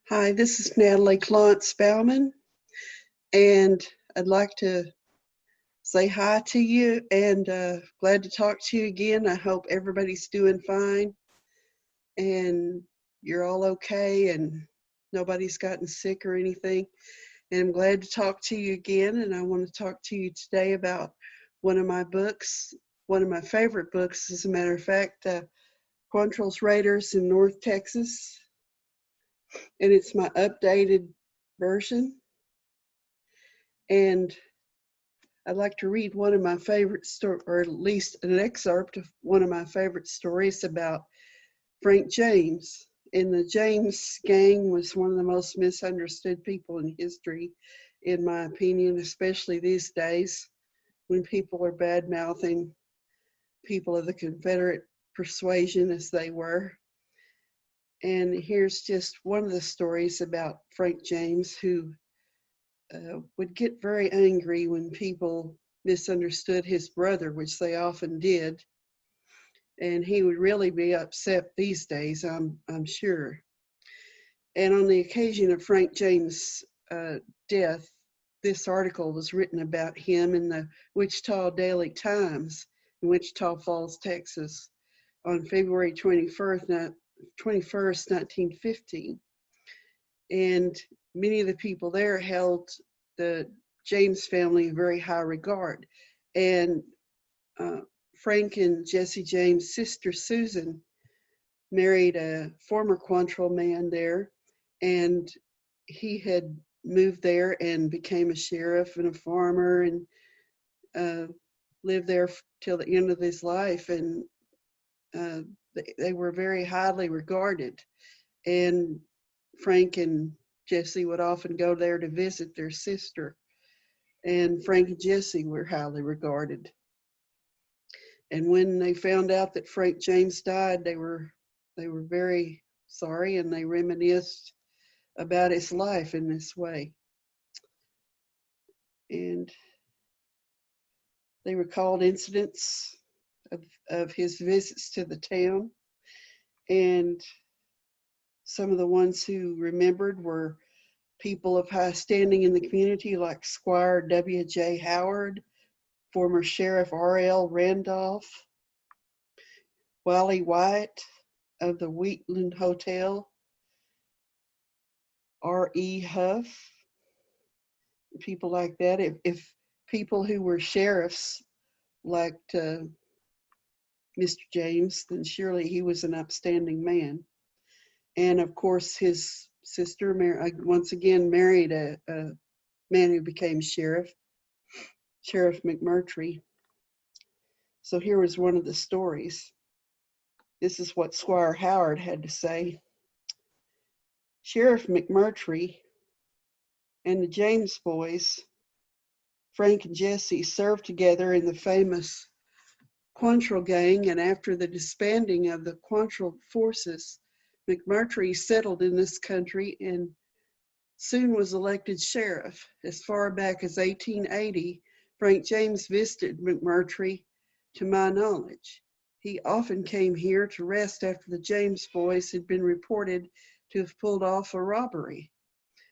Hi, this is Natalie Clountz Bauman, and I'd like to say hi to you and glad to talk to you again. I hope everybody's doing fine and you're all okay and nobody's gotten sick or anything. And I'm glad to talk to you again. And I want to talk to you today about one of my books, one of my favorite books, as a matter of fact, Quantrill's Raiders in North Texas. And it's my updated version. And I'd like to read one of my favorite stories, or at least an excerpt of one of my favorite stories about Frank James. And the James gang was one of the most misunderstood people in history, in my opinion, especially these days when people are bad mouthing people of the Confederate persuasion as they were. And here's just one of the stories about Frank James, who would get very angry when people misunderstood his brother, which they often did. And he would really be upset these days, I'm sure. And on the occasion of Frank James' death, this article was written about him in the Wichita Daily Times in Wichita Falls, Texas, on February 21st, 1915. And many of the people there held the James family in very high regard. And Frank and Jesse James' sister Susan married a former Quantrill man there, and he had moved there and became a sheriff and a farmer and lived there till the end of his life. And they were very highly regarded. And Frank and Jesse would often go there to visit their sister. And Frank and Jesse were highly regarded. And when they found out that Frank James died, they were very sorry, and they reminisced about his life in this way. And they recalled incidents of his visits to the town. And some of the ones who remembered were people of high standing in the community, like Squire W.J. Howard, former Sheriff R.L. Randolph, Wally White of the Wheatland Hotel, R.E. Huff, people like that. If people who were sheriffs liked Mr. James, then surely he was an upstanding man. And of course, his sister once again married a man who became sheriff, Sheriff McMurtry. So here was one of the stories. This is what Squire Howard had to say. Sheriff McMurtry and the James boys, Frank and Jesse, served together in the famous Quantrill gang, and after the disbanding of the Quantrill forces, McMurtry settled in this country and soon was elected sheriff. As far back as 1880, Frank James visited McMurtry, to my knowledge. He often came here to rest after the James boys had been reported to have pulled off a robbery.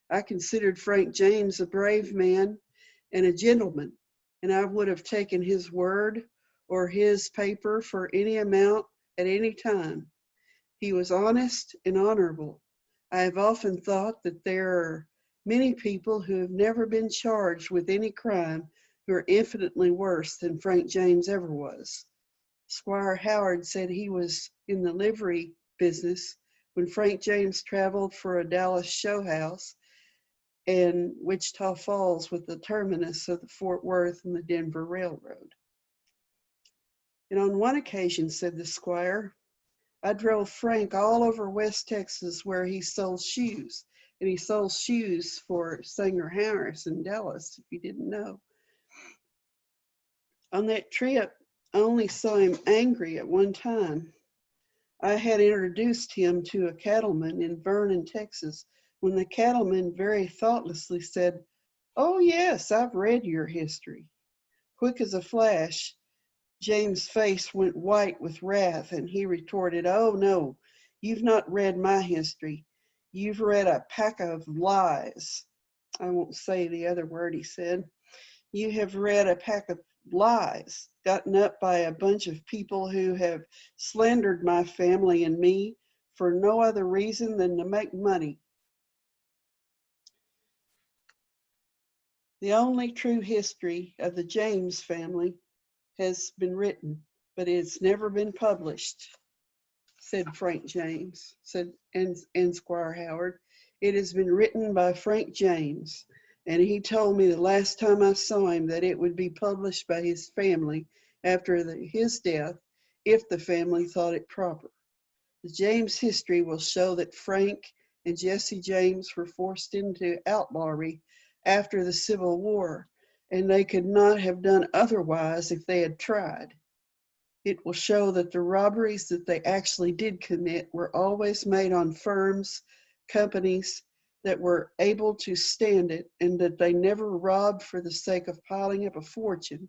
I considered Frank James a brave man and a gentleman, and I would have taken his word or his paper for any amount at any time. He was honest and honorable. I have often thought that there are many people who have never been charged with any crime who are infinitely worse than Frank James ever was. Squire Howard said he was in the livery business when Frank James traveled for a Dallas show house and Wichita Falls with the terminus of the Fort Worth and the Denver Railroad. And on one occasion, said the squire, I drove Frank all over West Texas where he sold shoes. And he sold shoes for Sanger Harris in Dallas, if you didn't know. On that trip, I only saw him angry at one time. I had introduced him to a cattleman in Vernon, Texas, when the cattleman very thoughtlessly said, Oh yes, I've read your history. Quick as a flash, James' face went white with wrath, and he retorted, Oh no, you've not read my history. You've read a pack of lies. I won't say the other word he said. You have read a pack of lies, gotten up by a bunch of people who have slandered my family and me for no other reason than to make money. The only true history of the James family has been written, but it's never been published, said Frank James, and Squire Howard. It has been written by Frank James, and he told me the last time I saw him that it would be published by his family after his death, if the family thought it proper. The James history will show that Frank and Jesse James were forced into outlawry after the Civil War, and they could not have done otherwise if they had tried. It will show that the robberies that they actually did commit were always made on firms, companies that were able to stand it, and that they never robbed for the sake of piling up a fortune,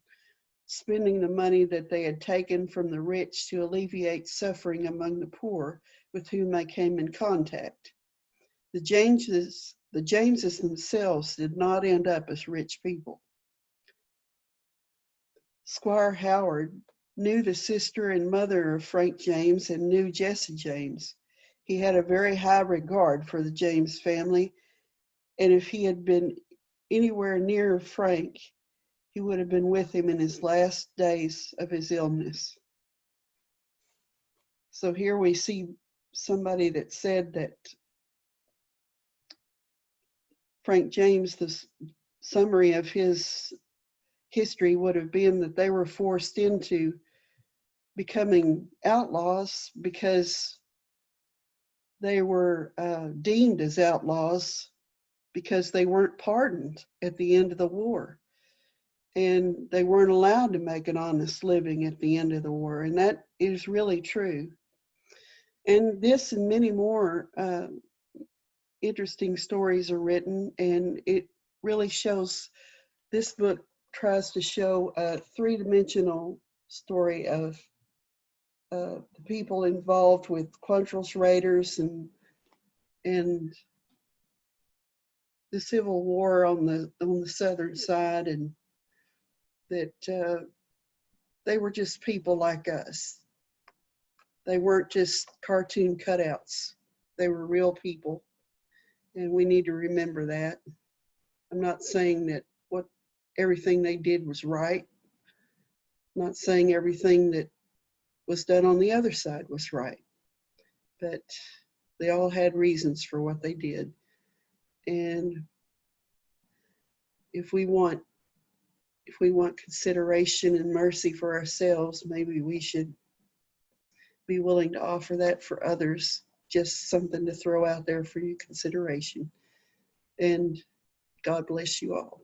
spending the money that they had taken from the rich to alleviate suffering among the poor with whom they came in contact. The Jameses themselves did not end up as rich people. Squire Howard knew the sister and mother of Frank James and knew Jesse James. He had a very high regard for the James family, and if he had been anywhere near Frank, he would have been with him in his last days of his illness. So here we see somebody that said that Frank James, the summary of his history would have been that they were forced into becoming outlaws because they were deemed as outlaws because they weren't pardoned at the end of the war. And they weren't allowed to make an honest living at the end of the war. And that is really true. And this and many more interesting stories are written, and it really shows, this book tries to show a three-dimensional story of the people involved with Quantrill's raiders and the Civil War on the southern side, and that they were just people like us. They weren't just cartoon cutouts. They were real people, and we need to remember that. I'm not saying that everything they did was right. I'm not saying everything that was done on the other side was right, but they all had reasons for what they did. And if we want consideration and mercy for ourselves, maybe we should be willing to offer that for others, just something to throw out there for your consideration. And God bless you all.